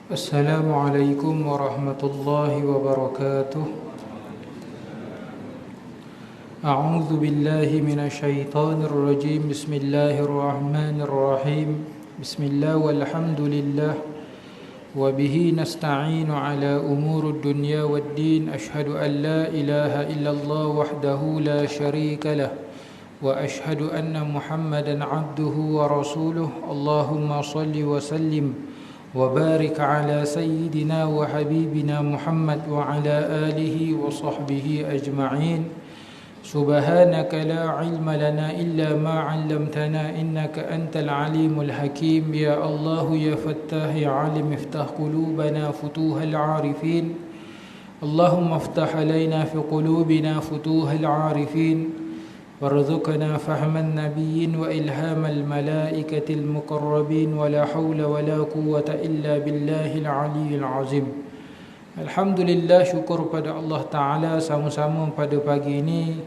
Assalamualaikum warahmatullahi wabarakatuh. A'udzu billahi minasyaitonir rajim. Bismillahirrahmanirrahim. Bismillah walhamdulillah wa bihi nasta'inu ala umurud dunya waddin. Ashhadu an la ilaha illallah wahdahu la syarika lah wa ashhadu anna Muhammadan 'abduhu wa rasuluh. Allahumma shalli wa sallim وبارك على سيدنا وحبيبنا محمد وعلى آله وصحبه أجمعين. سبحانك لا علم لنا إلا ما علمتنا إنك أنت العليم الحكيم. يا الله يا فتاح يا عالم افتح قلوبنا فتوح العارفين. اللهم افتح علينا في قلوبنا فتوح العارفين وارزقنا فهم النبيين وإلهام الملائكة المقربين ولا حول ولا قوة إلا بالله العلي العظيم. Alhamdulillah, syukur pada Allah Ta'ala. Sama-sama pada pagi ini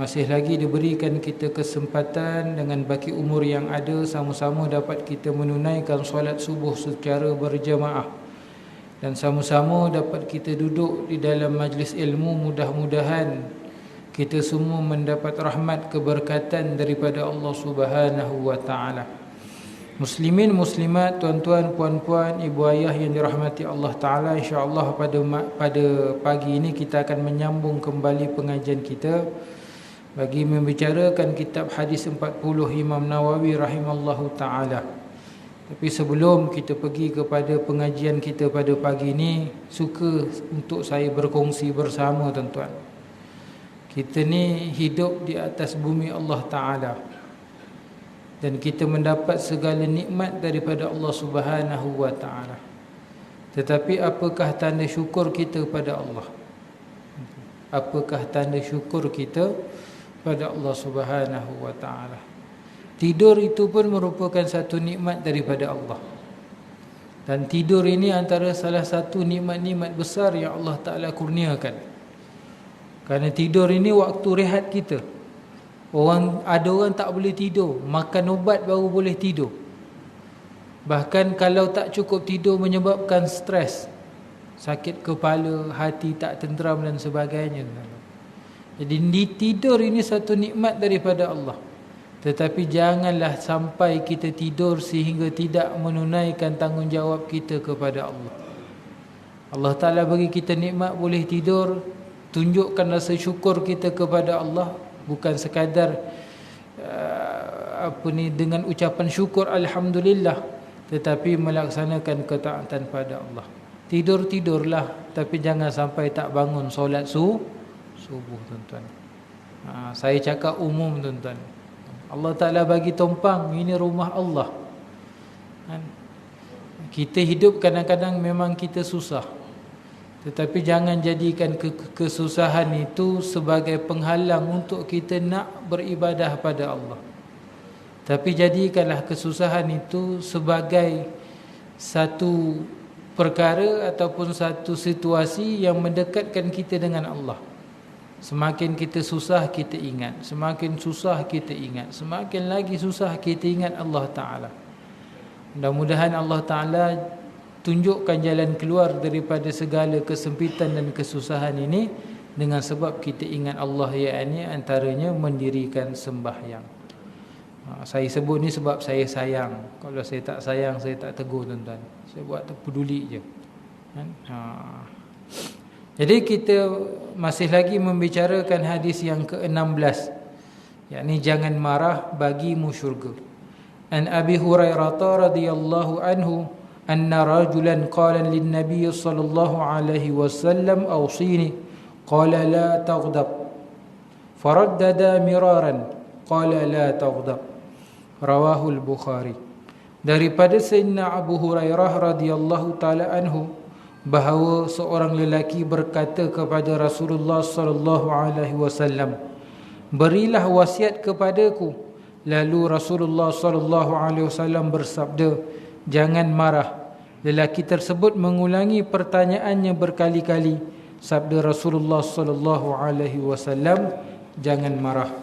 masih lagi diberikan kita kesempatan dengan baki umur yang ada, sama-sama dapat kita menunaikan solat subuh secara berjamaah, dan sama-sama dapat kita duduk di dalam majlis ilmu. Mudah-mudahan kita semua mendapat rahmat keberkatan daripada Allah Subhanahu wa taala. Muslimin muslimat, tuan-tuan, puan-puan, ibu ayah yang dirahmati Allah Taala, insya-Allah pada pagi ini kita akan menyambung kembali pengajian kita bagi membicarakan kitab hadis 40 Imam Nawawi rahimallahu taala. Tapi sebelum kita pergi kepada pengajian kita pada pagi ini, suka untuk saya berkongsi bersama tuan-tuan. Kita ni hidup di atas bumi Allah Ta'ala, dan kita mendapat segala nikmat daripada Allah Subhanahu wa Ta'ala. Tetapi apakah tanda syukur kita pada Allah? Apakah tanda syukur kita pada Allah Subhanahu wa Ta'ala? Tidur itu pun merupakan satu nikmat daripada Allah. Dan tidur ini antara salah satu nikmat-nikmat besar yang Allah Ta'ala kurniakan. Kerana tidur ini waktu rehat kita. Ada orang tak boleh tidur, makan ubat baru boleh tidur. Bahkan kalau tak cukup tidur menyebabkan stres, sakit kepala, hati tak tenteram dan sebagainya. Jadi tidur ini satu nikmat daripada Allah. Tetapi janganlah sampai kita tidur sehingga tidak menunaikan tanggungjawab kita kepada Allah. Allah Ta'ala bagi kita nikmat boleh tidur, tunjukkan rasa syukur kita kepada Allah. Bukan sekadar dengan ucapan syukur Alhamdulillah, tetapi melaksanakan ketaatan pada Allah. Tidurlah, tapi jangan sampai tak bangun solat subuh tuan-tuan. Saya cakap umum tuan-tuan. Allah Ta'ala bagi tompang, ini rumah Allah. Kita hidup kadang-kadang memang kita susah, tetapi jangan jadikan kesusahan itu sebagai penghalang untuk kita nak beribadah pada Allah. Tapi jadikanlah kesusahan itu sebagai satu perkara ataupun satu situasi yang mendekatkan kita dengan Allah. Semakin kita susah kita ingat, semakin susah kita ingat, semakin lagi susah kita ingat Allah Ta'ala. Mudah-mudahan Allah Ta'ala tunjukkan jalan keluar daripada segala kesempitan dan kesusahan ini dengan sebab kita ingat Allah, yakni antaranya mendirikan sembahyang. Saya sebut ni sebab saya sayang. Kalau saya tak sayang, saya tak tegur tuan-tuan. Saya buat peduli je. Jadi kita masih lagi membicarakan hadis yang ke-16, yakni jangan marah bagimu syurga. An Abi Hurairah radhiyallahu anhu anna rajulan qala lin nabiy sallallahu alaihi wasallam awsini qala la taghdab faraddada miraran qala la taghdab. Rawahul Bukhari. Daripada Sayyidina Abu Hurairah radhiyallahu taala anhu bahawa seorang lelaki berkata kepada Rasulullah sallallahu alaihi wasallam, berilah wasiat kepadaku. Lalu Rasulullah sallallahu alaihi wasallam bersabda, jangan marah. Lelaki tersebut mengulangi pertanyaannya berkali-kali. Sabda Rasulullah sallallahu alaihi wasallam, jangan marah.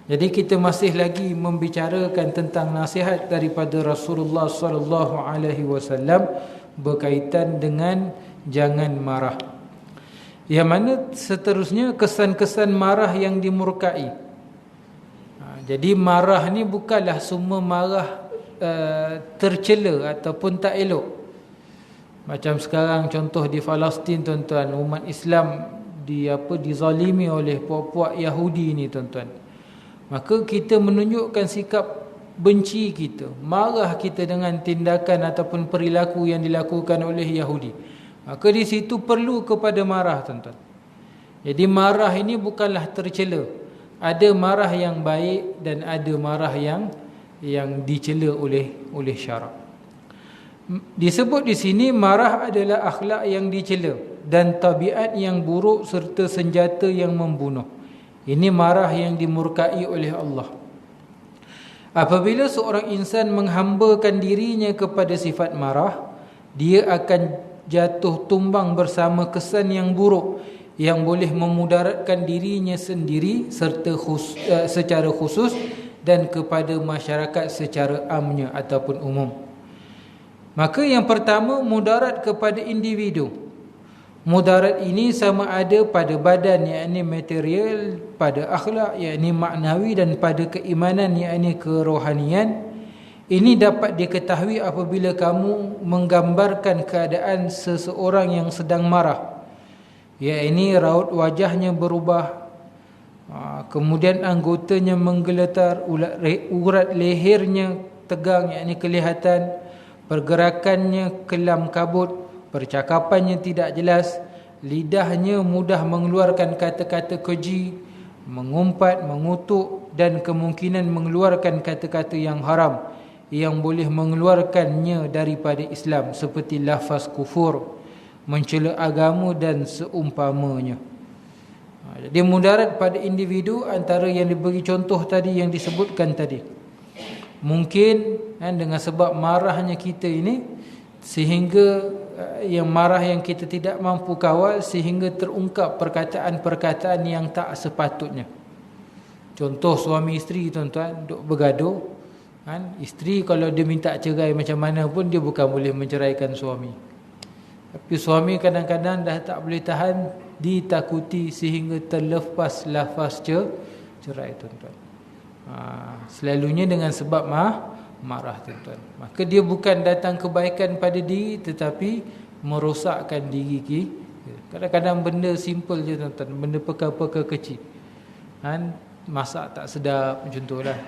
Jadi kita masih lagi membicarakan tentang nasihat daripada Rasulullah sallallahu alaihi wasallam berkaitan dengan jangan marah. Yang mana seterusnya kesan-kesan marah yang dimurkai. Jadi marah ni bukanlah semua marah tercela ataupun tak elok. Macam sekarang contoh di Palestin tuan-tuan, umat Islam dizalimi oleh puak-puak Yahudi ni tuan-tuan. Maka kita menunjukkan sikap benci kita, marah kita dengan tindakan ataupun perilaku yang dilakukan oleh Yahudi. Maka di situ perlu kepada marah tuan-tuan. Jadi marah ini bukanlah tercela. Ada marah yang baik dan ada marah yang dicela oleh syarak. Disebut di sini marah adalah akhlak yang dicela dan tabiat yang buruk serta senjata yang membunuh. Ini marah yang dimurkai oleh Allah. Apabila seorang insan menghambakan dirinya kepada sifat marah, dia akan jatuh tumbang bersama kesan yang buruk yang boleh memudaratkan dirinya sendiri serta secara khusus dan kepada masyarakat secara amnya ataupun umum. Maka yang pertama, mudarat kepada individu. Mudarat ini sama ada pada badan, yakni material, pada akhlak, yakni maknawi, dan pada keimanan, yakni kerohanian. Ini dapat diketahui apabila kamu menggambarkan keadaan seseorang yang sedang marah, yakni raut wajahnya berubah, kemudian anggotanya menggeletar, urat lehernya tegang, yakni kelihatan, pergerakannya kelam kabut, percakapannya tidak jelas, lidahnya mudah mengeluarkan kata-kata keji, mengumpat, mengutuk, dan kemungkinan mengeluarkan kata-kata yang haram yang boleh mengeluarkannya daripada Islam, seperti lafaz kufur, mencela agama dan seumpamanya. Jadi mudarat pada individu antara yang diberi contoh tadi, yang disebutkan tadi. Mungkin dengan sebab marahnya kita ini, sehingga yang marah yang kita tidak mampu kawal, sehingga terungkap perkataan-perkataan yang tak sepatutnya. Contoh suami isteri tuan-tuan duk bergaduh, isteri kalau dia minta cerai macam mana pun dia bukan boleh menceraikan suami. Tapi suami kadang-kadang dah tak boleh tahan, ditakuti sehingga terlepas lafaz cerai tuan-tuan. Selalunya dengan sebab marah tuan-tuan. Maka dia bukan datang kebaikan pada diri, tetapi merosakkan diri kita. Kadang-kadang benda simple je tuan-tuan, benda perkara-perkara kecil. Masak tak sedap macam tu lah.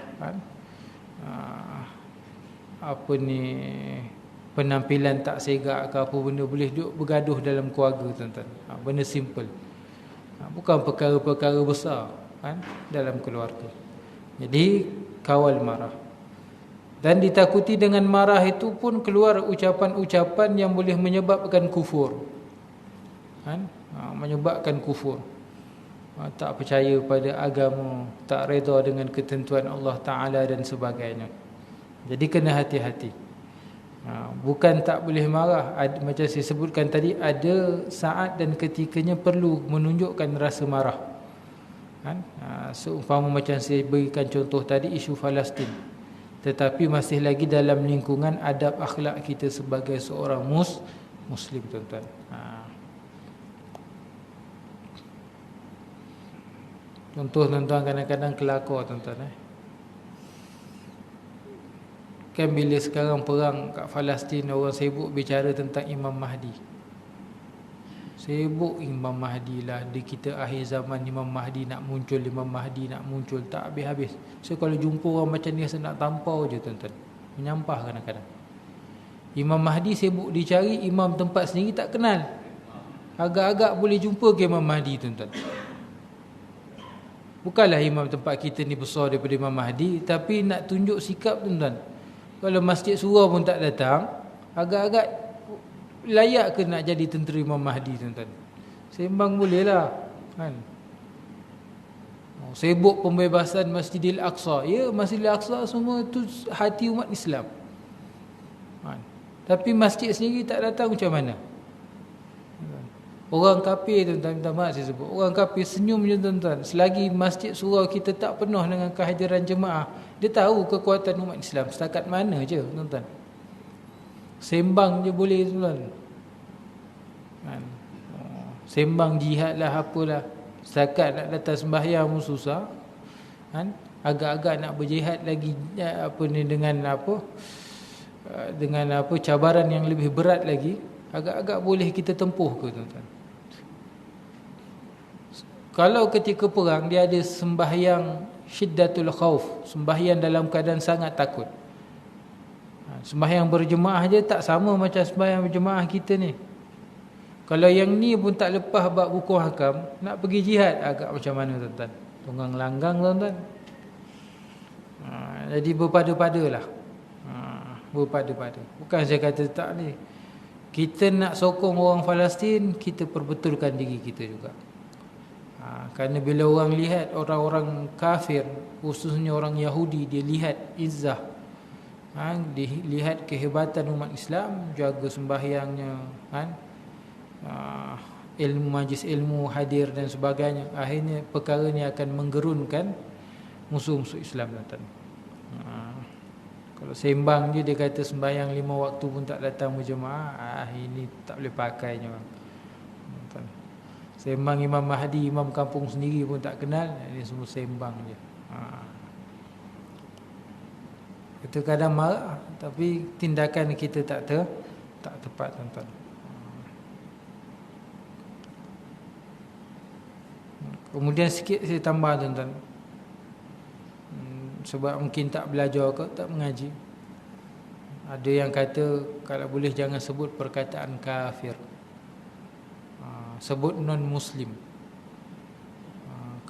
Penampilan tak segak ke apa benda, boleh duduk bergaduh dalam keluarga tuan-tuan. Benda simple. Bukan perkara-perkara besar dalam keluarga. Jadi kawal marah. Dan ditakuti dengan marah itu pun keluar ucapan-ucapan yang boleh menyebabkan kufur. Menyebabkan kufur. Tak percaya pada agama, tak redha dengan ketentuan Allah Ta'ala dan sebagainya. Jadi kena hati-hati. Bukan tak boleh marah, macam saya sebutkan tadi, ada saat dan ketikanya perlu menunjukkan rasa marah. Seumpama macam saya berikan contoh tadi, isu Palestin. Tetapi masih lagi dalam lingkungan adab akhlak kita sebagai seorang Muslim tuan-tuan. Contoh tuan-tuan, kadang-kadang kelakar tuan-tuan. Kan bila sekarang perang kat Palestin, orang sibuk bicara tentang Imam Mahdi. Sibuk Imam Mahdi lah, di kita akhir zaman Imam Mahdi nak muncul, Imam Mahdi nak muncul, tak habis-habis. So kalau jumpa orang macam ni, rasa nak tampau je tuan-tuan. Menyampah kadang-kadang. Imam Mahdi sibuk dicari, imam tempat sendiri tak kenal. Agak-agak boleh jumpa ke Imam Mahdi tuan-tuan. Bukanlah imam tempat kita ni besar daripada Imam Mahdi, tapi nak tunjuk sikap tuan-tuan. Kalau masjid surau pun tak datang, agak-agak layak ke nak jadi tentera Imam Mahdi tuan-tuan? Sembang boleh lah kan? Sibuk pembebasan Masjidil Aqsa. Ya, Masjidil Aqsa semua tu hati umat Islam kan? Tapi masjid sendiri tak datang, macam mana? Orang kafir tuan-tuan, minta maaf saya sebut, orang kafir senyum je tuan-tuan. Selagi masjid surau kita tak penuh dengan kehadiran jemaah, dia tahu kekuatan umat Islam setakat mana je tuan-tuan. Sembang je boleh tuan. Kan? Sembang jihad lah apalah. Setakat nak datang sembahyang pun susah. Kan? Agak-agak nak berjihad lagi apa ni dengan cabaran yang lebih berat lagi, agak-agak boleh kita tempuh ke tuan-tuan. Kalau ketika perang dia ada sembahyang syiddatul khauf, sembahyang dalam keadaan sangat takut. Sembahyang berjemaah je tak sama macam sembahyang berjemaah kita ni. Kalau yang ni pun tak lepas bab hukum hakam, nak pergi jihad agak macam mana tuan-tuan? Tunggang langgang tuan-tuan. Jadi berpada-padalah. Berpada-pada. Bukan saya kata tak ni. Kita nak sokong orang Palestin, kita perbetulkan diri kita juga. Kerana bila orang lihat orang-orang kafir, khususnya orang Yahudi, dia lihat izzah, dia lihat kehebatan umat Islam, jaga sembahyangnya, kan, ilmu majlis ilmu hadir dan sebagainya. Akhirnya perkara ni akan menggerunkan musuh-musuh Islam tuan-tuan. Kalau sembang je dia kata sembahyang 5 waktu pun tak datang berjemaah, ini tak boleh pakainya. Sembang Imam Mahdi, imam kampung sendiri pun tak kenal, ini semua sembang je. Kita kadang marah, tapi tindakan kita tak tepat tuan-tuan. Kemudian sikit saya tambah tuan-tuan. Sebab mungkin tak belajar ke, tak mengaji. Ada yang kata kalau boleh jangan sebut perkataan kafir, sebut non-muslim.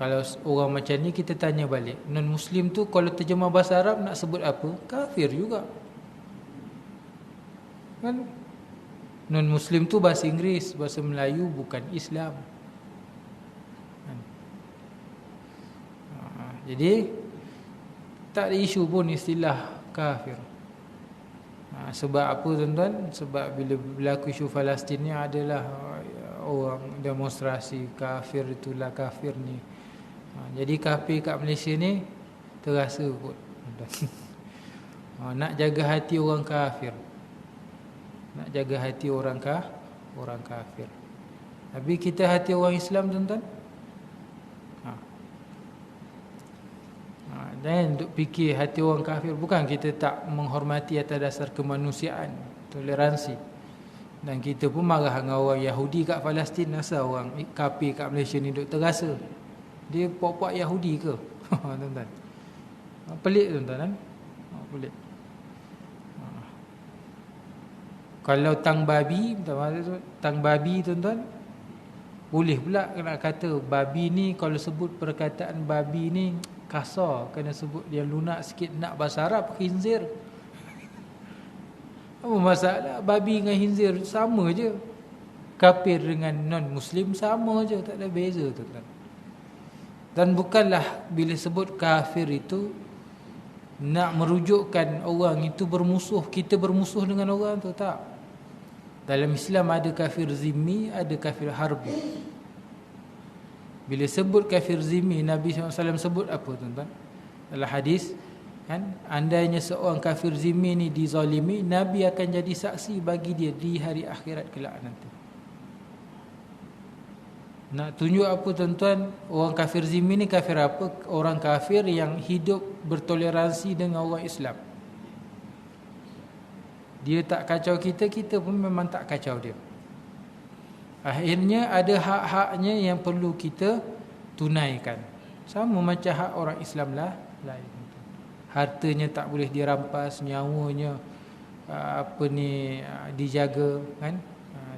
Kalau orang macam ni kita tanya balik, non-muslim tu kalau terjemah bahasa Arab nak sebut apa? Kafir juga, kan? Non-muslim tu bahasa Inggeris, bahasa Melayu, bukan Islam, kan? Jadi tak ada isu pun istilah kafir. Sebab apa tuan-tuan? Sebab bila berlaku isu Palestin ni adalah orang demonstrasi kafir itulah kafir ni. Jadi kafir kat Malaysia ni terasa kot. Nak jaga hati orang kafir, nak jaga hati orang kafir. Tapi kita hati orang Islam tuan-tuan. Jangan duk fikir hati orang kafir. Bukan kita tak menghormati atas dasar kemanusiaan, toleransi. Dan kita pun marah dengan orang Yahudi kat Palestin. Asal orang kafir kat Malaysia ni duk terasa dia puak-puak Yahudi ke? Tuan-tuan, pelik tuan-tuan, kan? Pelik. Kalau tang babi tuan-tuan, boleh pula nak kata babi ni, kalau sebut perkataan babi ni kasar, kena sebut dia lunak sikit, nak bahasa Arab khinzir. Apa masalah? Babi dengan khinzir sama je. Kafir dengan non-muslim sama je, tak ada beza tuan-tuan. Dan bukanlah bila sebut kafir itu nak merujukkan orang itu bermusuh, kita bermusuh dengan orang tu, tak. Dalam Islam ada kafir zimmi, ada kafir harbi. Bila sebut kafir zimmi, Nabi SAW sebut apa tuan-tuan? Dalam hadis, kan, andainya seorang kafir zimmi ni dizalimi, Nabi akan jadi saksi bagi dia di hari akhirat kelak nanti. Nak tunjuk apa tuan-tuan? Orang kafir zimmi ni kafir apa? Orang kafir yang hidup bertoleransi dengan orang Islam. Dia tak kacau kita, kita pun memang tak kacau dia. Akhirnya ada hak-haknya yang perlu kita tunaikan. Sama macam hak orang Islam lah lain. Hartanya tak boleh dirampas, nyawanya dijaga, kan?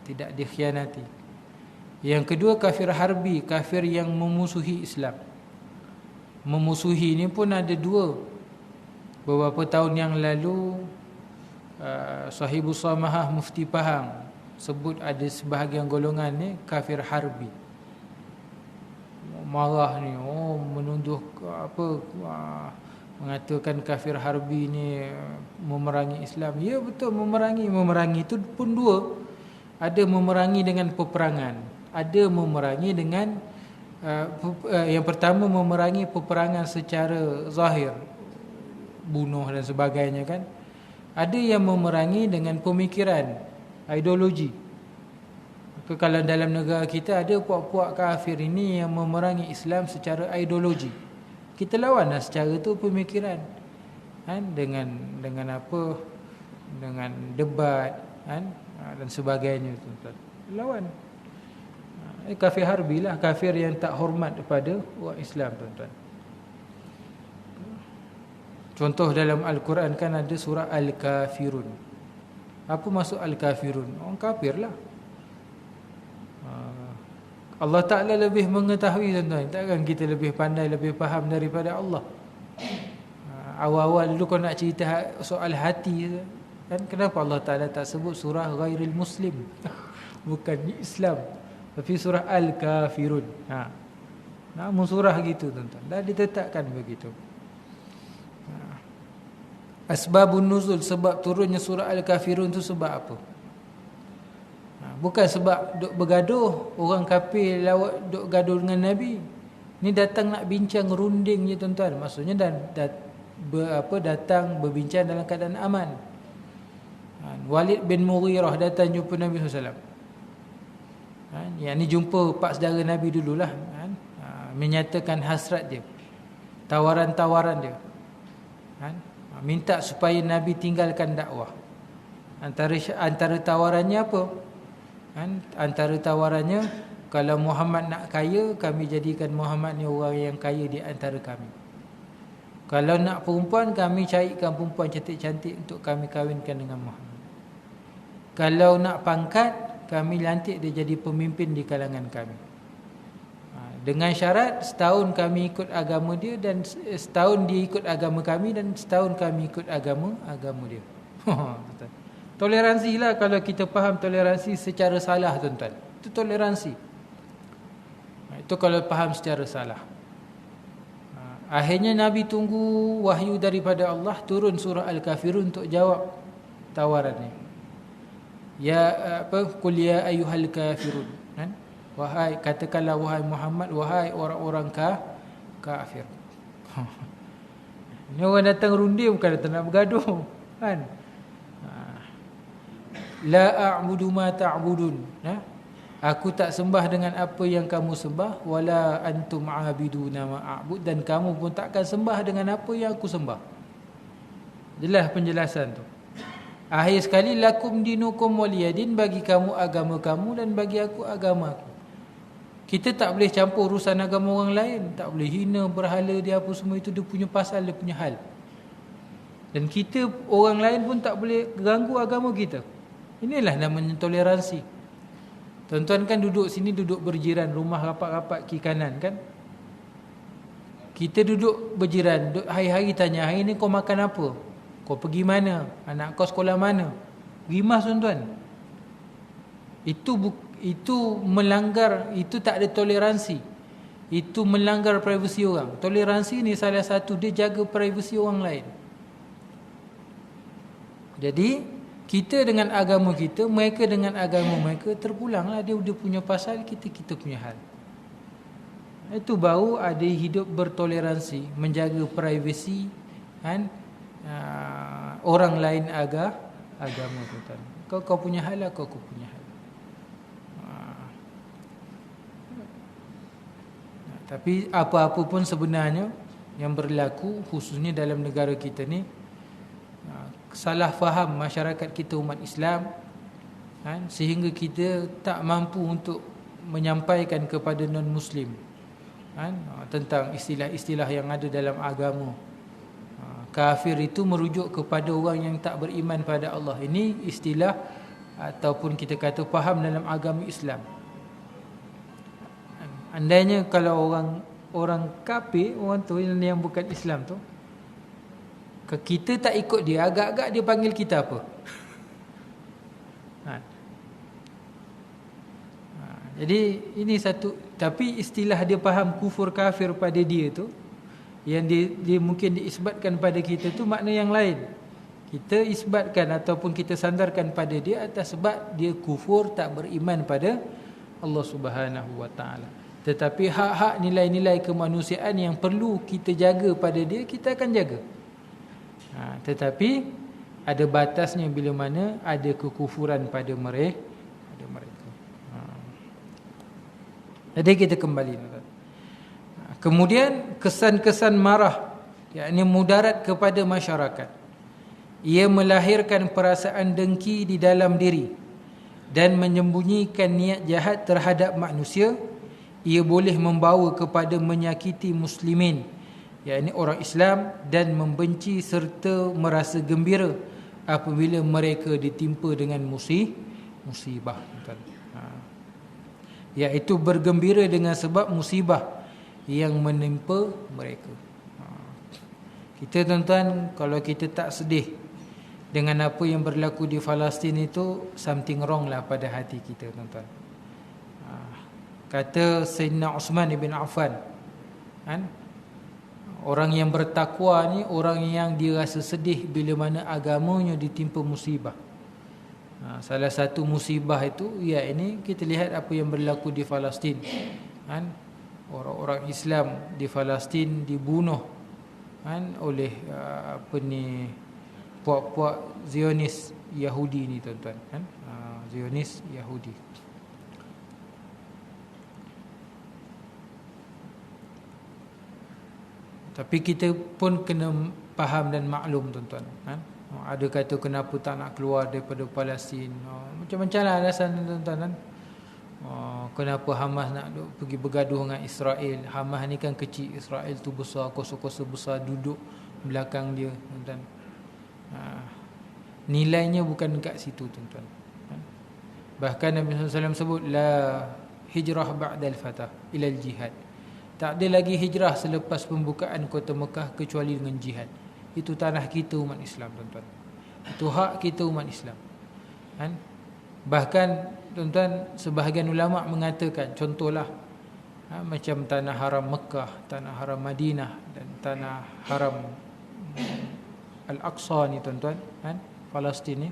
Tidak dikhianati. Yang kedua kafir harbi, kafir yang memusuhi Islam. Memusuhi ni pun ada dua. Beberapa tahun yang lalu Sahibus Samahah Mufti Pahang sebut ada sebahagian golongan ni kafir harbi. Marah ni, menunjuk mengatakan kafir harbi ni memerangi Islam. Ya betul, memerangi. Memerangi itu pun dua. Ada memerangi dengan peperangan, ada memerangi dengan yang pertama memerangi peperangan secara zahir, bunuh dan sebagainya, kan. Ada yang memerangi dengan pemikiran, ideologi. Maka kalau dalam negara kita ada puak-puak kafir ini yang memerangi Islam secara ideologi, kita lawanlah secara tu pemikiran, kan, dengan apa, dengan debat, kan, dan sebagainya, tuan-tuan. Lawan. Kafir harbilah, kafir yang tak hormat kepada orang Islam, tuan-tuan. Contoh dalam Al-Quran kan ada surah Al-Kafirun. Apa maksud Al-Kafirun? Orang kafir lah. Allah Ta'ala lebih mengetahui, tuan-tuan. Takkan kita lebih pandai, lebih faham daripada Allah. Awal-awal dulu kau nak cerita soal hati, kan, kenapa Allah Ta'ala tak sebut surah Ghairil Muslim? Bukan Islam, tapi surah Al-Kafirun. Namun surah gitu, tuan-tuan. Dah ditetapkan begitu. Asbabun nuzul, sebab turunnya surah Al-Kafirun tu sebab apa? Bukan sebab duk bergaduh, orang kafir lawak duk gaduh dengan Nabi. Ni datang nak bincang runding je, tuan-tuan. Maksudnya datang berbincang dalam keadaan aman. Walid bin Mughirah datang jumpa Nabi SAW. Yang ni jumpa pak saudara Nabi dululah, menyatakan hasrat dia, tawaran-tawaran dia, minta supaya Nabi tinggalkan dakwah. Antara tawarannya apa? Antara tawarannya, kalau Muhammad nak kaya, kami jadikan Muhammad ni orang yang kaya di antara kami. Kalau nak perempuan, kami carikan perempuan cantik-cantik untuk kami kahwinkan dengan Muhammad. Kalau nak pangkat, kami lantik dia jadi pemimpin di kalangan kami. Dengan syarat setahun kami ikut agama dia, dan setahun dia ikut agama kami, dan setahun kami ikut agama dia. Toleransi lah, kalau kita faham toleransi secara salah, tuan-tuan. Itu toleransi. Itu kalau faham secara salah. Akhirnya Nabi tunggu wahyu daripada Allah, turun surah Al-Kafirun untuk jawab tawaran ni. Qul ya ayyuhal kafirun. Wahai, katakanlah wahai Muhammad, wahai orang-orang kafir. Ini orang datang rundi bukan datang nak bergaduh, kan? La a'budu ma ta'budun. Aku tak sembah dengan apa yang kamu sembah, wala antum a'biduna ma a'bud, dan kamu pun takkan sembah dengan apa yang aku sembah. Jelas penjelasan tu. Akhir sekali, lakum dinukum waliyadin, bagi kamu agama kamu dan bagi aku agama aku. Kita tak boleh campur urusan agama orang lain, tak boleh hina berhala dia, apa semua itu dia punya pasal, dia punya hal. Dan kita, orang lain pun tak boleh ganggu agama kita. Inilah namanya toleransi. Tuan-tuan kan duduk sini, duduk berjiran, rumah rapat-rapat kiri kanan, kan? Kita duduk berjiran, hari-hari tanya, hari ni kau makan apa? Kau pergi mana? Anak kau sekolah mana? Rimas, tuan-tuan. Itu melanggar, itu tak ada toleransi. Itu melanggar privasi orang. Toleransi ni salah satu, dia jaga privasi orang lain. Jadi kita dengan agama kita, mereka dengan agama mereka, terpulanglah, dia punya pasal, kita punya hal. Itu baru ada hidup bertoleransi, menjaga privasi, kan, orang lain agama, tuan. Kau punya hal, aku punya hal. Tapi apa-apa pun sebenarnya yang berlaku, khususnya dalam negara kita ni, salah faham masyarakat kita umat Islam, kan, sehingga kita tak mampu untuk menyampaikan kepada non-Muslim, kan, tentang istilah-istilah yang ada dalam agama. Kafir itu merujuk kepada orang yang tak beriman pada Allah. Ini istilah ataupun kita kata faham dalam agama Islam. Andainya kalau orang kafir, orang tu yang bukan Islam tu, kita tak ikut dia, agak-agak dia panggil kita apa? Jadi ini satu. Tapi istilah dia faham kufur kafir pada dia tu, yang dia mungkin diisbatkan pada kita tu makna yang lain. Kita isbatkan ataupun kita sandarkan pada dia atas sebab dia kufur, tak beriman pada Allah Subhanahu Wa Taala. Tetapi hak-hak, nilai-nilai kemanusiaan yang perlu kita jaga pada dia, kita akan jaga. Tetapi ada batasnya bila mana ada kekufuran pada mereka. Jadi kita kembali. Kemudian kesan-kesan marah, yakni mudarat kepada masyarakat. Ia melahirkan perasaan dengki di dalam diri dan menyembunyikan niat jahat terhadap manusia. Ia boleh membawa kepada menyakiti muslimin, yakni orang Islam, dan membenci serta merasa gembira apabila mereka ditimpa dengan musibah. Iaitu bergembira dengan sebab musibah yang menimpa mereka. Kita tuan-tuan, kalau kita tak sedih dengan apa yang berlaku di Palestin itu, something wrong lah pada hati kita, tuan-tuan. Kata Sayyidina Uthman ibn Affan, kan, orang yang bertakwa ni orang yang dia rasa sedih bila mana agamanya ditimpa musibah. Salah satu musibah itu, ya, ini kita lihat apa yang berlaku di Palestin, kan. Orang-orang Islam di Palestin dibunuh, kan, oleh puak-puak Zionis Yahudi ni, tuan-tuan, kan. Zionis Yahudi. Tapi kita pun kena faham dan maklum, tuan-tuan, kan. Ada kata kenapa tak nak keluar daripada Palestin, macam-macam lah alasan, tuan-tuan, kan. Kenapa Hamas nak pergi bergaduh dengan Israel? Hamas ni kan kecil, Israel tu besar, kuasa-kuasa besar duduk belakang dia, tuan-tuan. Nilainya bukan dekat situ, tuan-tuan. Bahkan Nabi SAW sebut, la hijrah ba'dal fatah ilal jihad. Tak ada lagi hijrah selepas pembukaan kota Mekah kecuali dengan jihad. Itu tanah kita umat Islam, tuan-tuan. Itu hak kita umat Islam, kan? Bahkan, tuan-tuan, sebahagian ulama' mengatakan, contohlah, macam tanah haram Mekah, tanah haram Madinah dan tanah haram Al-Aqsa ni, tuan-tuan, kan, Palestin ni.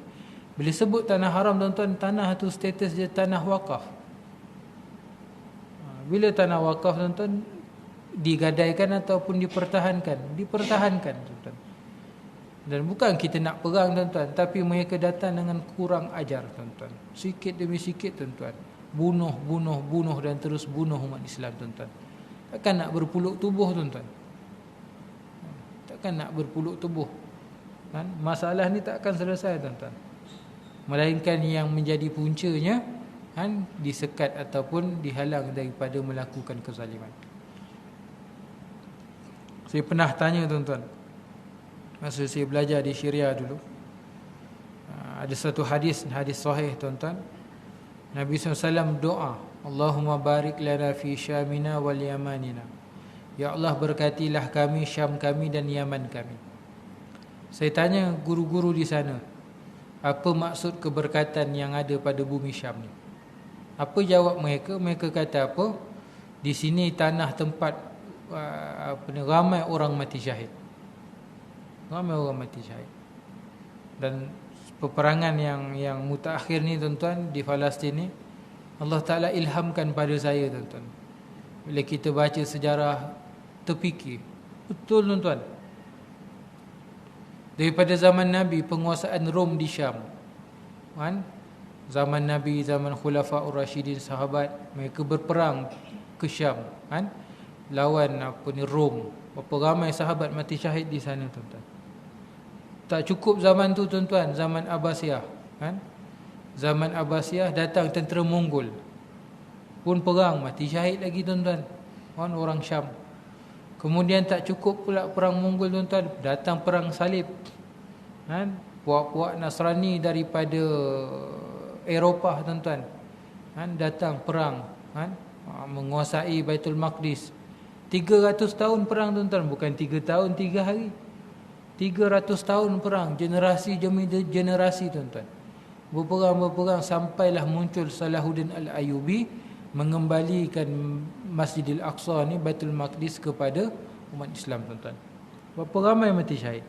Bila sebut tanah haram, tuan-tuan, tanah tu status dia tanah wakaf. Bila tanah wakaf, tuan-tuan, digadaikan ataupun dipertahankan, tuan-tuan. Dan bukan kita nak perang, tuan-tuan, tapi mereka datang dengan kurang ajar, tuan-tuan. Sikit demi sikit, tuan-tuan, bunuh dan terus bunuh umat Islam, tuan-tuan. Takkan nak berpuluk tubuh, tuan-tuan. Takkan nak berpuluk tubuh, kan? Masalah ni tak akan selesai, tuan-tuan, melainkan yang menjadi puncanya, kan, disekat ataupun dihalang daripada melakukan kezaliman. Saya pernah tanya, tuan-tuan, masa saya belajar di Syria dulu, ada satu hadis sahih, tuan-tuan. Nabi SAW doa, Allahumma barik lana fi Syamina wal Yamanina. Ya Allah, berkatilah kami, Syam kami dan Yaman kami. Saya tanya guru-guru di sana, apa maksud keberkatan yang ada pada bumi Syam ni? Apa jawab mereka? Mereka kata apa? Di sini tanah tempat ramai orang mati syahid. Ramai orang mati syahid. Dan peperangan yang mutakhir ni, tuan-tuan, di Palestin ni, Allah Ta'ala ilhamkan pada saya, tuan-tuan. Bila kita baca sejarah, terfikir, betul, tuan-tuan. Daripada zaman Nabi, penguasaan Rom di Syam, kan? Zaman Nabi, zaman Khulafa'ur Rashidin, sahabat, mereka berperang ke Syam, kan, lawan Rom. Berapa ramai sahabat mati syahid di sana, tuan-tuan. Tak cukup zaman tu, tuan-tuan, zaman Abbasiyah, kan? Zaman Abbasiyah datang tentera Mongol, pun perang, mati syahid lagi, tuan-tuan, kan, orang Syam. Kemudian tak cukup pula perang Mongol, tuan-tuan, datang perang salib, kan? Puak-puak Nasrani daripada Eropah, tuan-tuan, kan, datang perang, kan, menguasai Baitul Maqdis. 300 tahun perang, tuan-tuan, bukan 3 tahun 3 hari. 300 tahun perang, generasi demi generasi, tuan-tuan. Berperang sampailah muncul Salahuddin Al-Ayyubi mengembalikan Masjidil Aqsa ni, Baitul Maqdis, kepada umat Islam, tuan-tuan. Berapa ramai mati syahid?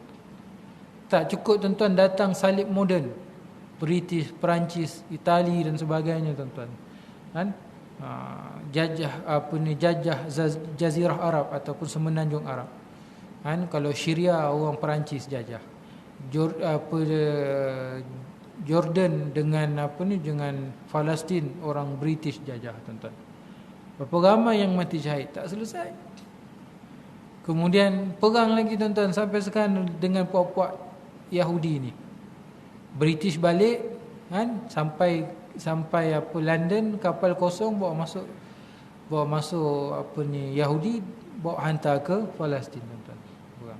Tak cukup, tuan-tuan, datang salib moden, British, Perancis, Itali dan sebagainya, tuan-tuan, kan? Jajah Jazirah Arab ataupun semenanjung Arab, kan? Kalau Syria, orang Perancis jajah. Jordan dengan dengan Palestin orang British jajah, tuan-tuan. Berapa ramai yang mati syahid, tak selesai. Kemudian perang lagi, tuan-tuan, sampai sekarang dengan puak-puak Yahudi ni. British balik kan, sampai London, kapal kosong bawa masuk Yahudi, bawa hantar ke Palestin, tuan-tuan.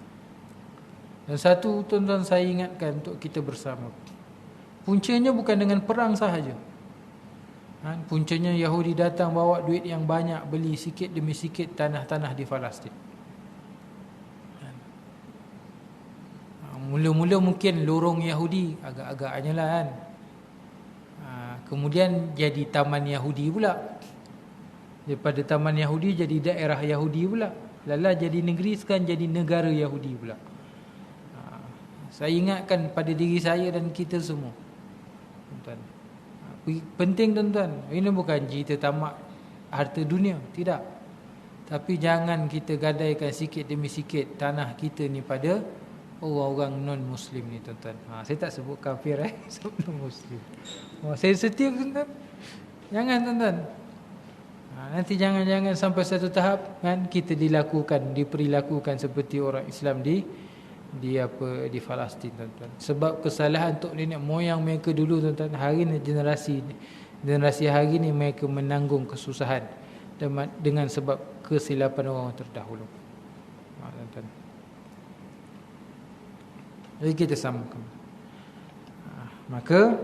Dan satu, tuan-tuan, saya ingatkan untuk kita bersama, puncanya bukan dengan perang sahaja. Puncanya Yahudi datang bawa duit yang banyak, beli sikit demi sikit tanah-tanah di Palestin. Mula-mula mungkin lorong Yahudi agak-agaknya lah kan. Kemudian jadi taman Yahudi pula. Daripada taman Yahudi jadi daerah Yahudi pula. Lala jadi negeri, sekarang jadi negara Yahudi pula. Saya ingatkan pada diri saya dan kita semua, tuan-tuan. Penting, tuan-tuan. Ini bukan cerita tamak harta dunia, tidak. Tapi jangan kita gadaikan sikit demi sikit tanah kita ni pada orang-orang non-Muslim ni, tuan-tuan. Saya tak sebut kafir, sebut non-Muslim. Saya setia, tuan-tuan. Jangan, tuan-tuan. Nanti jangan sampai satu tahap kan kita diperilakukan seperti orang Islam di Palestin, tuan-tuan. Sebab kesalahan untuk nenek moyang mereka dulu, tuan-tuan, hari ni generasi hari ni mereka menanggung kesusahan dengan sebab kesilapan orang terdahulu. Tuan-tuan. Jadi kita samakan. Maka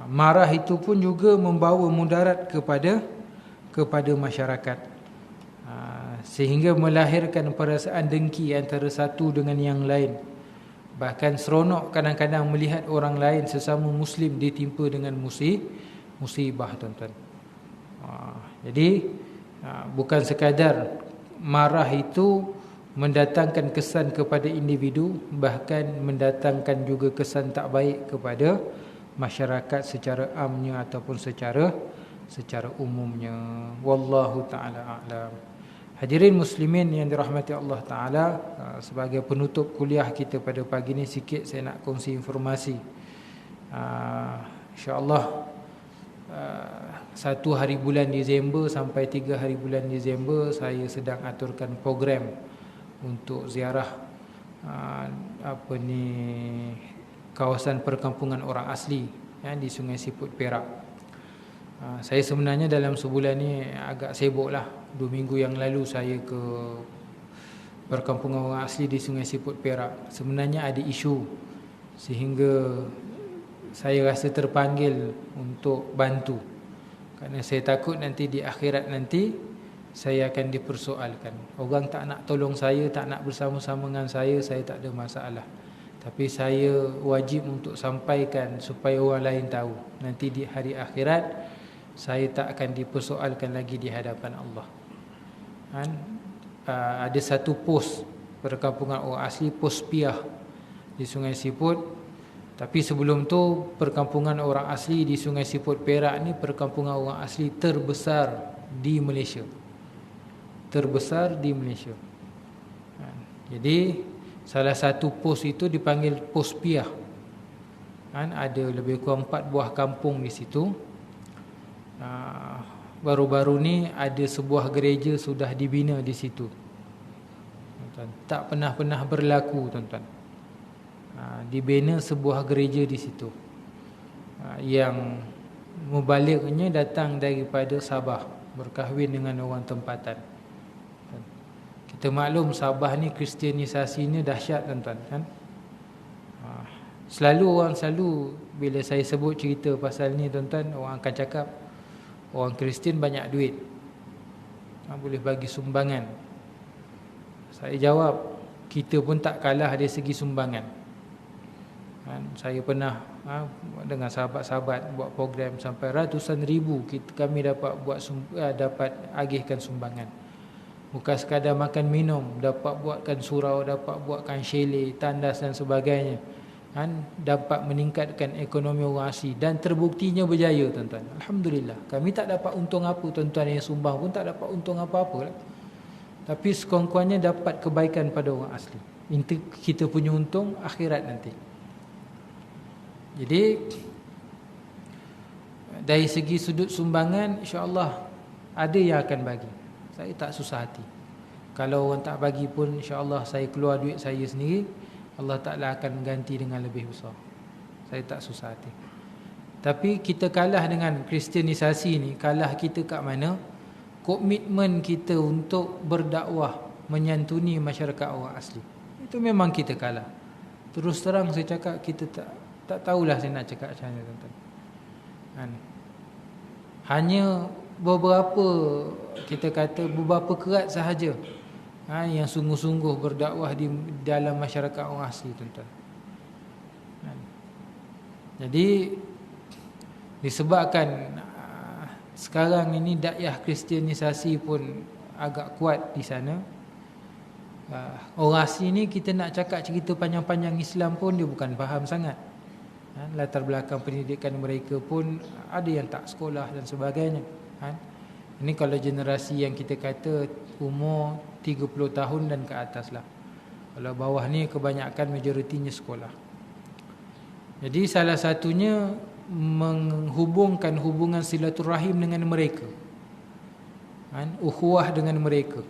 marah itu pun juga membawa mudarat kepada masyarakat. Sehingga melahirkan perasaan dengki antara satu dengan yang lain. Bahkan seronok kadang-kadang melihat orang lain sesama Muslim ditimpa dengan musibah, tuan-tuan. Jadi bukan sekadar marah itu mendatangkan kesan kepada individu, bahkan mendatangkan juga kesan tak baik kepada masyarakat secara amnya ataupun secara umumnya. Wallahu ta'ala a'lam. Hadirin muslimin yang dirahmati Allah Ta'ala, sebagai penutup kuliah kita pada pagi ini, sikit saya nak kongsi informasi. InsyaAllah 1 hari bulan Disember sampai 3 hari bulan Disember saya sedang aturkan program untuk ziarah kawasan perkampungan orang asli di Sungai Siput, Perak. Saya sebenarnya dalam sebulan ni agak sibuk lah. 2 minggu yang lalu saya ke perkampungan orang asli di Sungai Siput, Perak. Sebenarnya ada isu sehingga saya rasa terpanggil untuk bantu. Kerana saya takut nanti di akhirat nanti saya akan dipersoalkan. Orang tak nak tolong saya, tak nak bersama-sama dengan saya tak ada masalah. Tapi saya wajib untuk sampaikan supaya orang lain tahu. Nanti di hari akhirat saya tak akan dipersoalkan lagi di hadapan Allah. Ada satu pos perkampungan orang asli, pos Piah di Sungai Siput. Tapi sebelum tu, perkampungan orang asli di Sungai Siput, Perak ni perkampungan orang asli terbesar di Malaysia. Jadi salah satu pos itu dipanggil pos Piah. Ada lebih kurang 4 buah kampung di situ. Baru-baru ni ada sebuah gereja sudah dibina di situ, tuan-tuan. Tak pernah berlaku, tuan-tuan. Dibina sebuah gereja di situ, yang mubalignya datang daripada Sabah, berkahwin dengan orang tempatan. Kita maklum Sabah ni kristianisasinya dahsyat, tuan-tuan, kan? Selalu bila saya sebut cerita pasal ni, tuan-tuan, orang akan cakap orang Kristian banyak duit, boleh bagi sumbangan. Saya jawab, kita pun tak kalah dari segi sumbangan. Saya pernah dengan sahabat-sahabat buat program sampai ratusan ribu kami dapat agihkan sumbangan. Bukan sekadar makan minum, dapat buatkan surau, dapat buatkan chalet, tandas dan sebagainya. Dapat meningkatkan ekonomi orang asli dan terbuktinya berjaya, tuan-tuan. Alhamdulillah. Kami tak dapat untung apa, tuan-tuan yang sumbang pun tak dapat untung apa-apa lah. Tapi sekurang-kurangnya dapat kebaikan pada orang asli. Itu kita punya untung akhirat nanti. Jadi dari segi sudut sumbangan, insya-Allah ada yang akan bagi. Saya tak susah hati. Kalau orang tak bagi pun, insya-Allah saya keluar duit saya sendiri, Allah Ta'ala akan ganti dengan lebih besar. Saya tak susah hati. Tapi kita kalah dengan kristianisasi ni, kalah kita kat mana? Komitmen kita untuk berdakwah, menyantuni masyarakat orang asli. Itu memang kita kalah. Terus terang saya cakap, kita tak tahulah saya nak cakap macam mana, tuan-tuan. Hanya beberapa, kita kata beberapa kerat sahaja yang sungguh-sungguh berdakwah di dalam masyarakat orang asli, tuan-tuan. Jadi disebabkan sekarang ini dakwah kristianisasi pun agak kuat di sana, orang asli ni kita nak cakap cerita panjang-panjang Islam pun dia bukan faham sangat. Latar belakang pendidikan mereka pun ada yang tak sekolah dan sebagainya. Ini kalau generasi yang kita kata umur 30 tahun dan ke atas lah. Kalau bawah ni kebanyakan majoritinya sekolah. Jadi salah satunya menghubungkan hubungan silaturahim dengan mereka, ukhuwah dengan mereka.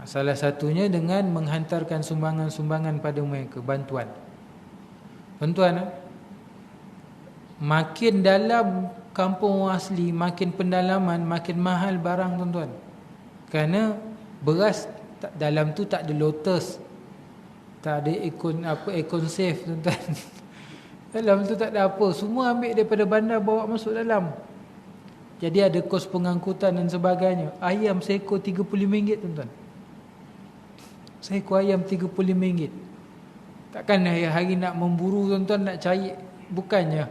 Salah satunya dengan menghantarkan sumbangan-sumbangan pada mereka, bantuan. Tuan-tuan, makin dalam kampung asli, makin pendalaman, makin mahal barang, tuan-tuan. Kerana beras dalam tu tak ada Lotus, tak ada Econ Safe, tuan-tuan. Dalam tu tak ada apa, semua ambil daripada bandar bawa masuk dalam. Jadi ada kos pengangkutan dan sebagainya. Ayam seekor RM35, tuan-tuan. Seekor ayam RM35. Takkan hari-hari nak memburu, tuan-tuan, nak cari. Bukannya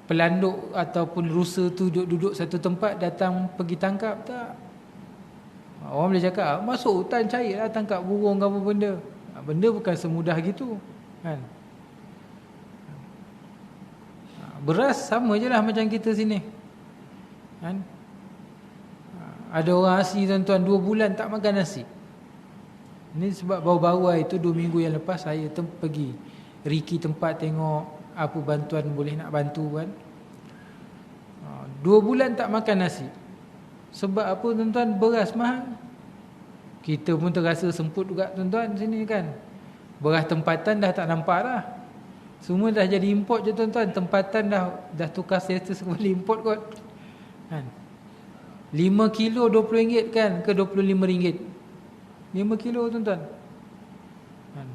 pelanduk ataupun rusa tu duduk satu tempat, datang pergi tangkap. Tak. Orang boleh cakap, masuk hutan cari lah, tangkap burung ke apa benda. Benda bukan semudah gitu, kan? Beras sama je lah macam kita sini, kan? Ada orang asli, tuan-tuan, 2 bulan tak makan nasi. Ini sebab baru-baru itu 2 minggu yang lepas saya pergi Riki tempat tengok apa bantuan boleh nak bantu, kan. 2 bulan tak makan nasi. Sebab apa, tuan-tuan? Beras mahal. Kita pun terasa semput juga, tuan-tuan, sini, kan. Beras tempatan dah tak nampak dah. Semua dah jadi import je, tuan-tuan. Tempatan dah tukar status kembali import kot, kan. 5 kilo RM20 kan, ke RM25. 5 kilo, tuan-tuan, kan.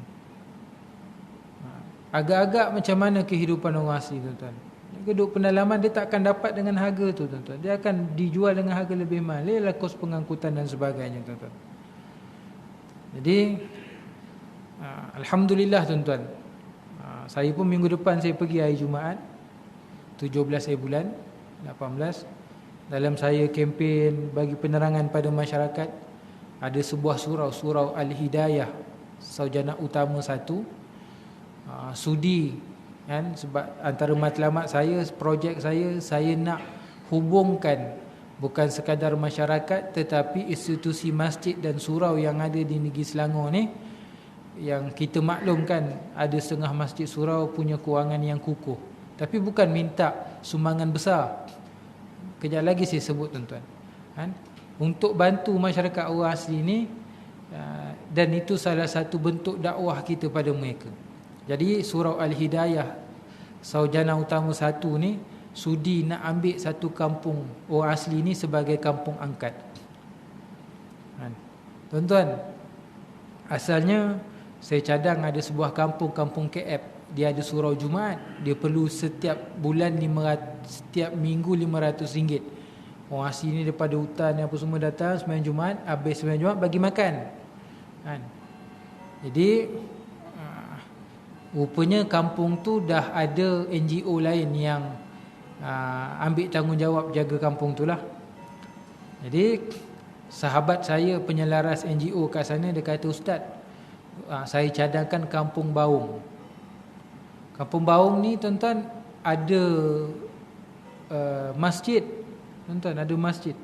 Agak-agak macam mana kehidupan orang asli, tuan-tuan. Duduk pendalaman dia tak akan dapat dengan harga tu, tuan-tuan. Dia akan dijual dengan harga lebih mahal. Ialah kos pengangkutan dan sebagainya, tuan-tuan. Jadi alhamdulillah, tuan-tuan, saya pun minggu depan saya pergi hari Jumaat 17 hari bulan 18. Dalam saya kempen bagi penerangan pada masyarakat, ada sebuah surau Al-Hidayah, sarjana utama 1, sudi, kan. Sebab antara matlamat saya, projek saya nak hubungkan bukan sekadar masyarakat tetapi institusi masjid dan surau yang ada di negeri Selangor ni. Yang kita maklumkan ada setengah masjid surau punya kewangan yang kukuh, tapi bukan minta sumbangan besar. Kejap lagi saya sebut, tuan-tuan, kan, untuk bantu masyarakat orang asli ni, dan itu salah satu bentuk dakwah kita pada mereka. Jadi surau Al-Hidayah sarjana utama 1 ni sudi nak ambil satu kampung orang asli ni sebagai kampung angkat, kan. Tuan-tuan, asalnya saya cadang ada sebuah kampung KF, dia ada surau Jumaat, dia perlu setiap bulan setiap minggu RM500. Orang asli ni daripada hutan apa semua datang sembahyang Jumaat, habis sembahyang Jumaat bagi makan, kan. Jadi rupanya kampung tu dah ada NGO lain yang ambil tanggungjawab jaga kampung tu lah. Jadi sahabat saya penyelaras NGO kat sana, dia kata, Ustaz, saya cadangkan Kampung Baung. Kampung Baung ni, tuan-tuan, ada masjid, tuan-tuan, ada masjid.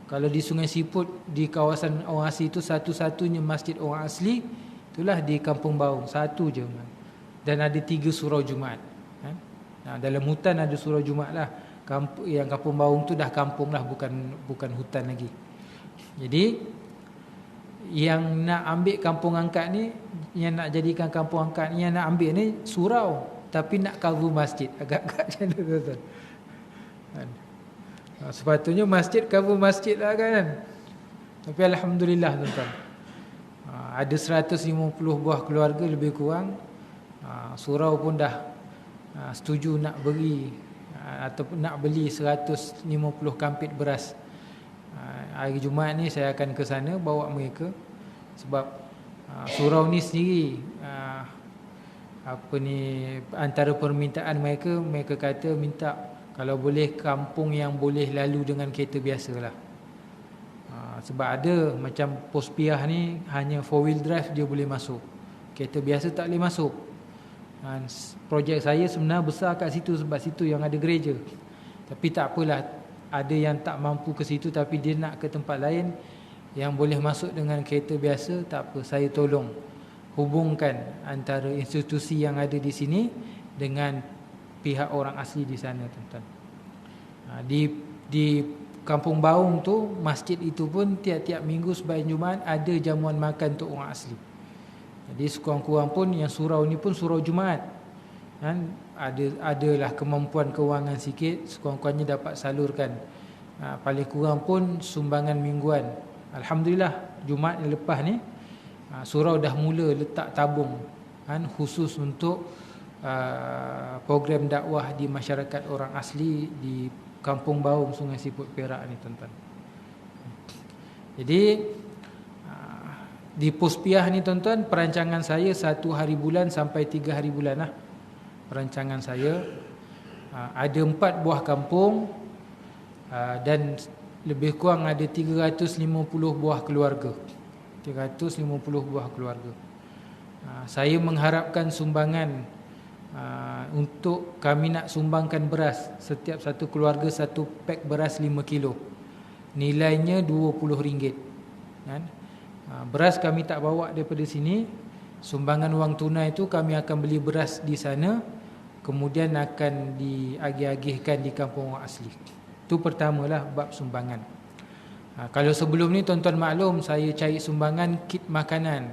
Kalau di Sungai Siput, di kawasan orang asli itu, satu-satunya masjid orang asli Itulah di Kampung Baung, satu je. Dan ada 3 surau Jumaat. Dalam hutan ada surau Jumaat lah. Yang Kampung Baung tu dah kampung lah, bukan hutan lagi. Jadi yang nak ambil kampung angkat ni, yang nak jadikan kampung angkat ni, yang nak ambil ni surau, tapi nak cover masjid. Agak-agak macam tu tuan-tuan. Sepatutnya masjid cover masjid lah kan. Tapi alhamdulillah tuan-tuan, ada 150 buah keluarga lebih kurang. Surau pun dah setuju nak beri ataupun nak beli 150 kampit beras. Hari Jumaat ni saya akan ke sana bawa mereka. Sebab surau ni sendiri, antara permintaan mereka kata minta kalau boleh kampung yang boleh lalu dengan kereta biasa lah. Sebab ada macam Pospiah ni hanya 4-wheel drive dia boleh masuk, kereta biasa tak boleh masuk. Projek saya sebenarnya besar kat situ, sebab situ yang ada gereja. Tapi tak apalah, ada yang tak mampu ke situ tapi dia nak ke tempat lain yang boleh masuk dengan kereta biasa, tak apa, saya tolong hubungkan antara institusi yang ada di sini dengan pihak orang asli di sana tuan-tuan. Di Kampung Baung tu, masjid itu pun tiap-tiap minggu sebaik Jumaat ada jamuan makan untuk orang asli. Jadi sekurang-kurang pun yang surau ni pun surau Jumaat, kan, adalah kemampuan kewangan sikit, sekurang-kurangnya dapat salurkan paling kurang pun sumbangan mingguan. Alhamdulillah Jumaat yang lepas ni surau dah mula letak tabung, kan, khusus untuk program dakwah di masyarakat orang asli di Kampung Baung Sungai Siput Perak ni tuan-tuan. Jadi di Pospiah ni tuan-tuan, perancangan saya 1 hari bulan sampai 3 hari bulan lah. Perancangan saya ada 4 buah kampung dan lebih kurang ada 350 buah keluarga. 350 buah keluarga. Saya mengharapkan sumbangan untuk kami nak sumbangkan beras. Setiap satu keluarga 1 pack beras 5 kilo. Nilainya RM20, kan? Beras kami tak bawa daripada sini. Sumbangan wang tunai itu kami akan beli beras di sana, kemudian akan diagih-agihkan di kampung orang asli. Itu pertamalah bab sumbangan. Kalau sebelum ni tuan-tuan maklum, saya cari sumbangan kit makanan,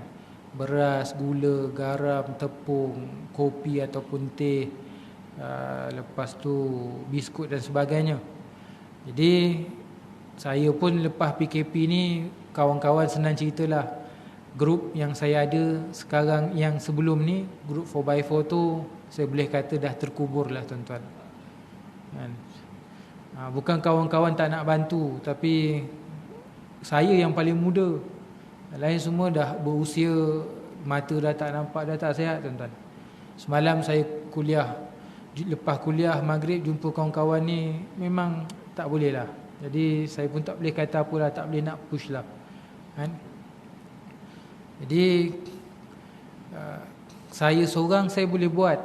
beras, gula, garam, tepung, kopi ataupun teh, lepas tu biskut dan sebagainya. Jadi saya pun lepas PKP ni, kawan-kawan senang ceritalah, grup yang saya ada sekarang, yang sebelum ni grup 4x4 tu, saya boleh kata dah terkubur lah tuan-tuan, kan? Bukan kawan-kawan tak nak bantu, tapi saya yang paling muda, lain semua dah berusia, mata dah tak nampak, dah tak sihat tuan-tuan. Semalam saya kuliah, lepas kuliah maghrib jumpa kawan-kawan ni, memang tak boleh lah. Jadi saya pun tak boleh kata apalah, tak boleh nak push lah, kan? Jadi saya seorang saya boleh buat,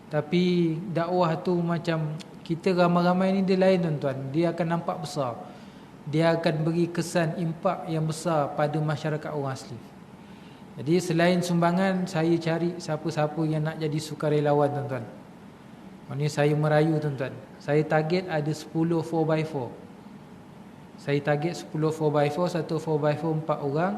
tapi dakwah tu macam kita ramai-ramai ni dia lain tuan-tuan. Dia akan nampak besar, dia akan beri kesan impak yang besar pada masyarakat orang asli. Jadi selain sumbangan, saya cari siapa-siapa yang nak jadi sukarelawan tuan-tuan. Ini saya merayu tuan-tuan. Saya target ada 10 4x4. Saya target 10 4x4, satu 4x4 4 orang.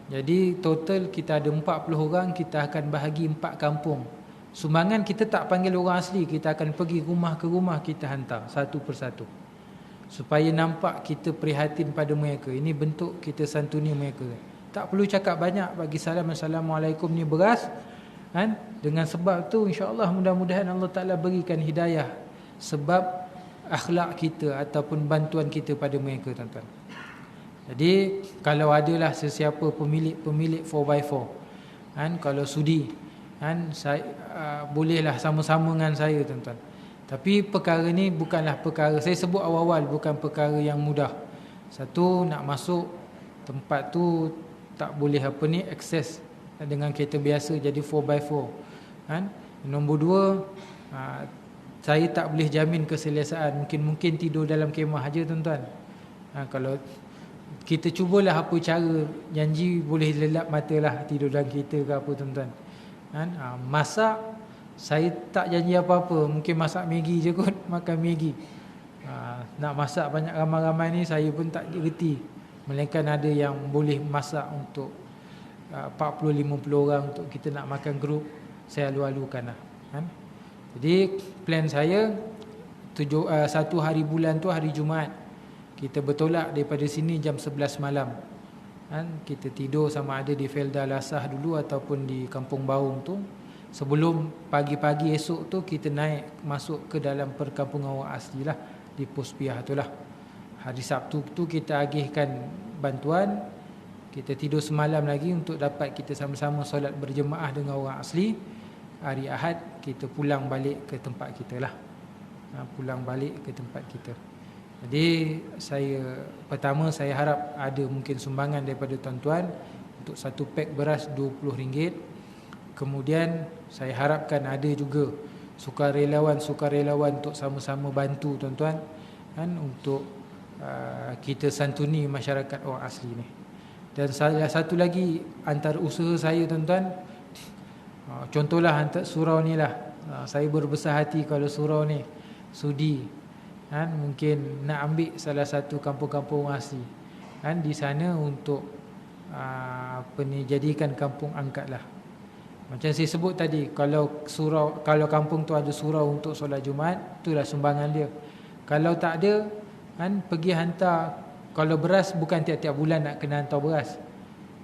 Jadi total kita ada 40 orang, kita akan bahagi 4 kampung. Sumbangan kita tak panggil orang asli, kita akan pergi rumah ke rumah, kita hantar satu persatu, supaya nampak kita prihatin pada mereka. Ini bentuk kita santuni mereka. Tak perlu cakap banyak, bagi salam, Assalamualaikum ni beras, kan? Dengan sebab tu insya-Allah mudah-mudahan Allah Taala berikan hidayah sebab akhlak kita ataupun bantuan kita pada mereka tuan-tuan. Jadi kalau adalah sesiapa pemilik 4x4, kan, kalau sudi, kan, saya bolehlah sama-sama dengan saya tuan-tuan. Tapi perkara ni bukanlah perkara, saya sebut awal-awal, bukan perkara yang mudah. Satu, nak masuk tempat tu tak boleh akses dengan kereta biasa, jadi 4x4, kan. Nombor 2, saya tak boleh jamin keselesaan. Mungkin tidur dalam kemah aja tuan-tuan. Kalau kita cubalah apa cara, janji boleh lelap mata lah tidur dalam kereta ke apa tuan-tuan. Kan? Masak, saya tak janji apa-apa. Mungkin masak Maggi je kot, makan Maggi. Nak masak banyak ramai-ramai ni saya pun tak gerti. Melainkan ada yang boleh masak untuk 40-50 orang untuk kita nak makan grup, saya alu-alukan lah. Kan? Jadi plan saya 1 hari bulan tu hari Jumaat, kita bertolak daripada sini jam 11 malam. Kan? Kita tidur sama ada di Felda Lasah dulu ataupun di Kampung Baung tu. Sebelum pagi-pagi esok tu kita naik masuk ke dalam perkampungan orang asli lah, di Pos Piah tu lah. Hari Sabtu tu kita agihkan bantuan. Kita tidur semalam lagi untuk dapat kita sama-sama solat berjemaah dengan orang asli. Hari Ahad kita pulang balik ke tempat kita lah. Pulang balik ke tempat kita. Jadi pertama saya harap ada mungkin sumbangan daripada tuan-tuan untuk 1 pack beras RM20. Kemudian saya harapkan ada juga sukarelawan untuk sama-sama bantu tuan-tuan, kan, untuk kita santuni masyarakat orang asli ni. Dan salah satu lagi antara usaha saya tuan-tuan, contohlah hantar surau ni lah. Saya berbesar hati kalau surau ni sudi, kan, mungkin nak ambil salah satu kampung-kampung asli, kan, di sana untuk jadikan kampung angkat lah. Macam saya sebut tadi, kalau kampung tu ada surau untuk solat Jumaat, itulah sumbangan dia. Kalau tak ada, kan, pergi hantar. Kalau beras bukan tiap-tiap bulan nak kena hantar beras,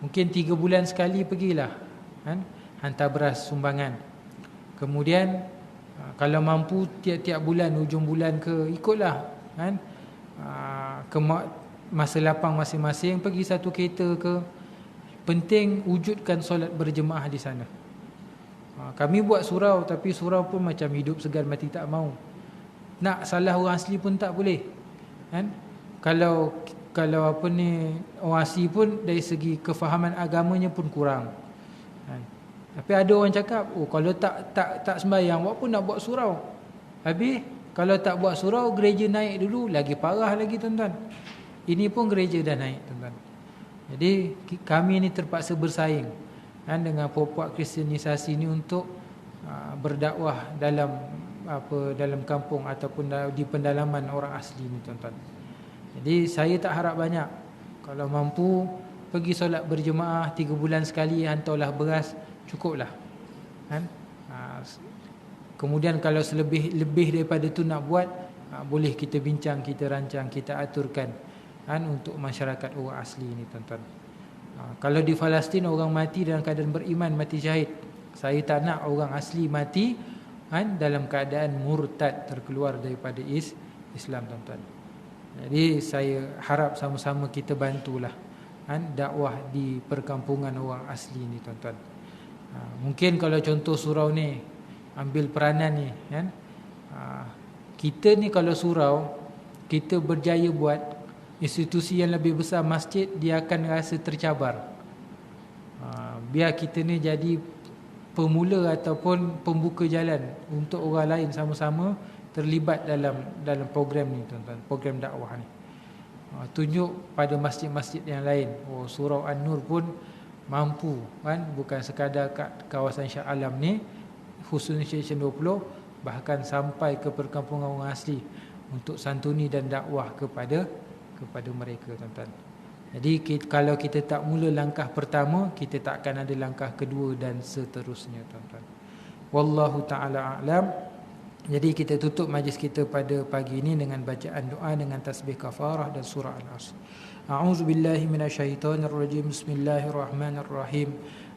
mungkin 3 bulan sekali pergilah, kan, hantar beras sumbangan. Kemudian kalau mampu tiap-tiap bulan, hujung bulan ke, ikutlah, kan, ke masa lapang masing-masing, pergi 1 kereta ke. Penting wujudkan solat berjemaah di sana. Kami buat surau, tapi surau pun macam hidup segan mati tak mau. Nak salah orang asli pun tak boleh, kan. Kalau orang asli pun dari segi kefahaman agamanya pun kurang, kan. Tapi ada orang cakap, kalau tak sembahyang, buat apa nak buat surau? Habis kalau tak buat surau, gereja naik dulu, lagi parah lagi tuan-tuan. Ini pun gereja dah naik tuan-tuan. Jadi kami ni terpaksa bersaing, kan, dengan puak-puak kristianisasi ni untuk berdakwah dalam kampung ataupun di pendalaman orang asli ni tuan-tuan. Jadi saya tak harap banyak. Kalau mampu pergi solat berjemaah 3 bulan sekali, hantarlah beras, cukuplah, kan. Kemudian kalau lebih daripada tu nak buat, boleh kita bincang, kita rancang, kita aturkan, kan, untuk masyarakat orang asli ni tuan-tuan. Kalau di Palestin orang mati dalam keadaan beriman, mati syahid. Saya tak nak orang asli mati, kan, dalam keadaan murtad, terkeluar daripada Islam tuan-tuan. Jadi saya harap sama-sama kita bantulah, kan, dakwah di perkampungan orang asli ni tuan-tuan. Mungkin kalau contoh surau ni ambil peranan ni, kan, kita ni kalau surau kita berjaya buat institusi yang lebih besar, masjid, dia akan rasa tercabar. Biar kita ni jadi pemula ataupun pembuka jalan untuk orang lain sama-sama terlibat dalam program ni tuan-tuan, program dakwah ni. Tunjuk pada masjid-masjid yang lain, surau An-Nur pun mampu, kan, bukan sekadar kat kawasan Shah Alam ni, khususnya Seksyen 20, bahkan sampai ke perkampungan orang asli untuk santuni dan dakwah kepada mereka tuan-tuan. Jadi kalau kita tak mula langkah pertama, kita tak akan ada langkah kedua dan seterusnya tuan-tuan. Wallahu ta'ala a'lam. Jadi kita tutup majlis kita pada pagi ini dengan bacaan doa dengan tasbih kafarah dan surah Al-Asr. A'udzubillahi minasyaitonirrajim. Bismillahirrahmanirrahim.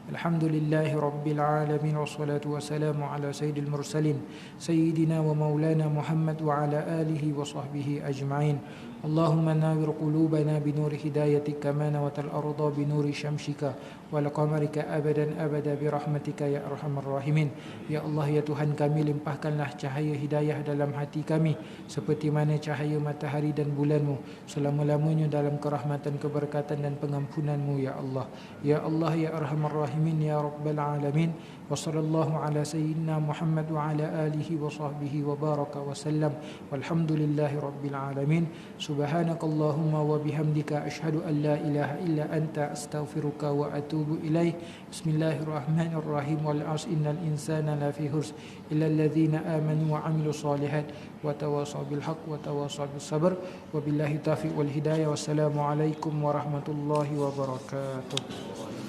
Alhamdulillahi rabbil alamin, wassalatu wassalamu ala sayyidil mursalin sayyidina wa maulana Muhammad wa ala alihi wa sahbihi ajma'in. Allahumma nawwir qulubana binuri hidayatik kama nawatal arda binuri syamsika wal qamarika abadan abada birahmatika ya arhamar rahimin. Ya Allah, ya Tuhan kami, limpahkanlah cahaya hidayah dalam hati kami seperti mana cahaya matahari dan bulan-Mu selama-lamanya dalam kerahmatan, keberkatan dan pengampunan-Mu ya Allah. Ya Allah, ya arhamar rahimin. rahimin ya rabbal alamin. Wa sallallahu ala sayyidina Muhammad wa ala alihi wa sahbihi wa baraka wa sallam. Walhamdulillahi rabbil alamin. Subhanakallahumma wa bihamdika asyhadu an la ilaha illa anta astaghfiruka wa atubu ilaih. Bismillahirrahmanirrahim. Wal 'asri innal insana lafi khusr illa alladhina amanu wa 'amilus solihat wa tawasaw bil haqq wa tawasaw bis sabr. Wabillahi taufiq wal hidayah. Wassalamu alaikum warahmatullahi wabarakatuh.